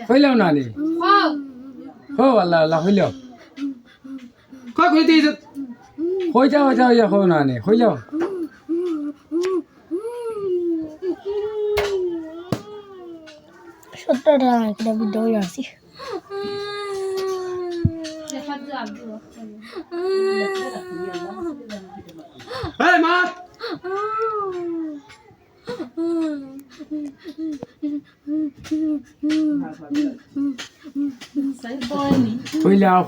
হইলাও নানি হো আল্লাহ আল্লাহ হইলাও কই কই দিছ হই যাও হো নানি হইলাও সত্যটা একটা ভিডিও আছে এই মা হইলাও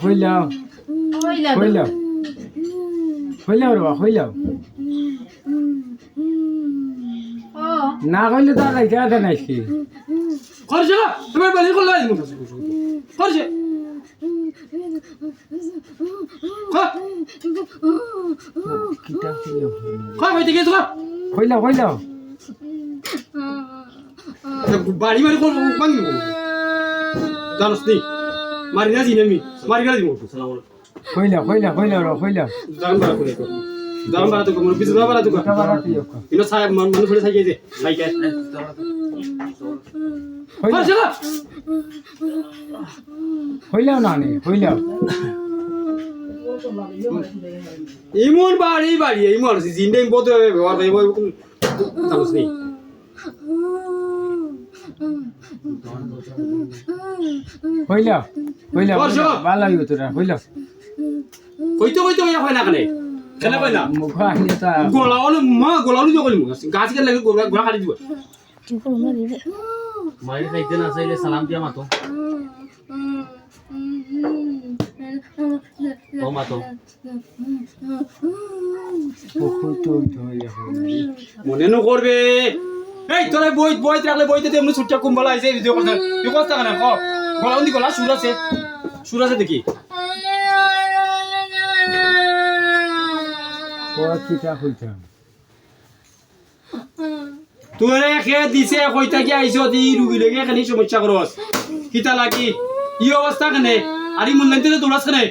না কইলে তো আগে যা নাইছি করছ তুমি বলি কল লাই করছ কই হইতে গেছ হইলাও বাড়ি মারি কোন বাঙ্গি জানোস নি মারি না জিনে মি মারি গেল দিমু সালাম হইলাও দাম বাড়া তো কোন কিছু দাম বাড়া তো ইনো সাহেব মন ফড়ে থাকি যে লাইকে হইলাও নানি হইলাও ইমন বাড়ি ইমন জিন্দে বহুত ব্যবহার করে জানোস নি হইলাও ভালো হইব তোরা হইলাও কইতে ইয়া হয় না কেন কেন কই না মুখ আহিলে তা গোলাওনি জগলি মুখ গাছ কে লাগে গোলা কাটি দিব মাইরে খাইতে না চাইলে সালাম দিয়া মাতো ও মাতো মনে ন করবে এই তোরা বই রাখলে বইতে তেমনি ছুটটা কুম্বলা আইছে ভিডিও করতে তুই কষ্ট না ক গোলাউন্দি গোলা সুর আছে দেখি কিটা হইতাম তোরে খে দিছে কইতা কি আইছো দি রুগী লগে খালি সমস্যা করস কিতা লাগি ই অবস্থা কেনে আরি মুনলাইতে দৌড়াস কেনে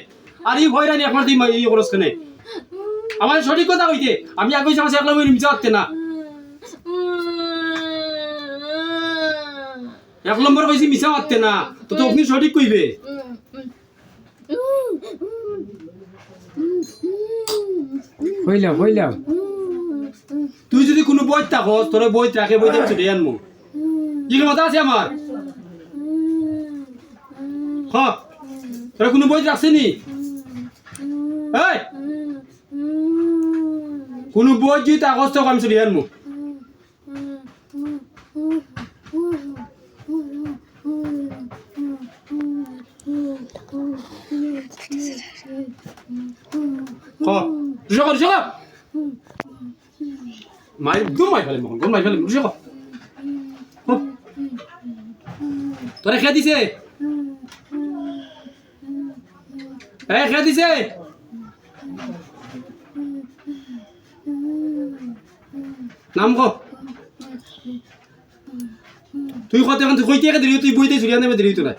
আরি ভয়রানি এখন দি ই করস কেনে আমার সঠিক কথা কইতে আমি আগে সমস্যা একলা মই মিছা হতে না এক নম্বর কইছি মিছা হতে না তো তো আপনি সঠিক কইবে হইলাও তুই যদি কোনো বই থাকস তোর বই রাখে বই দিয়ে ছুটে আনমু কি কথা আছে আমার হ্যাঁ তোর কোনো বই রাখছে নি এই কোনো বই যদি থাকস তো আমি ছুটে আনমু Joga! Mai fale mo, gol mai fale, joga. Tore khadi se. Khadi se. Nam ko. তুই কত এখন তুই কইতে কে দিলি তুই বইতে ছুরিয়া নেবে দিলি তো না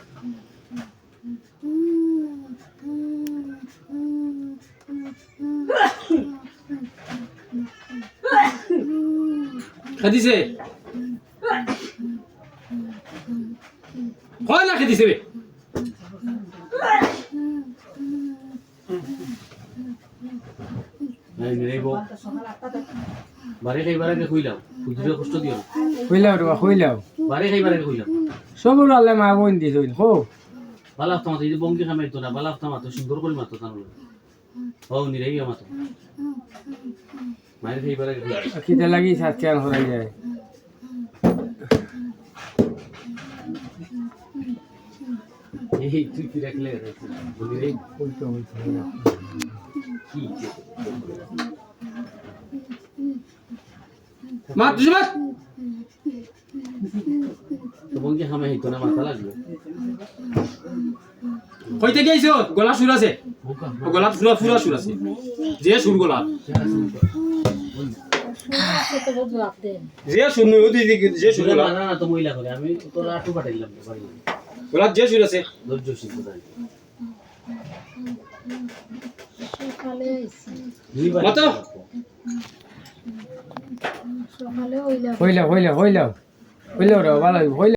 খাদিছে হয় না খাদিছে বে নাই নেইবো বারে খাইবার আগে কইলাও বুঝলে কষ্ট দিও হইলাও বারে খাইবার আগে কইলাও সবর আল্লাহ মা বোন দিছইন হো বালা আফতা মাতো এই বঙ্গি খামাই তো না বালা আফতা মাতো সুন্দর করে মাতো তানলো হও নিরাই মাতো মাইরে খাইবার আগে কিটা লাগি সাতকান হরাই যায় এই তুই কি রাখলে বলি রে কইতো কি মা তুই মা তো বঙ্গি খামাই তো না মাথা লাগবে কইতে গেছো গলা সুর আছে গলা পুরা সুর আছে যে সুর গলা যে সুর নই ওদি যে সুর গলা না তো মহিলা করে আমি তো আটু পাঠাইলাম বাড়ি গলা যে সুর আছে ধৈর্য সিদ্ধ তাই সকালে আইছি মাতো সকালে হইলা হইলাও হইলে ওরা ভালো হইব হইলে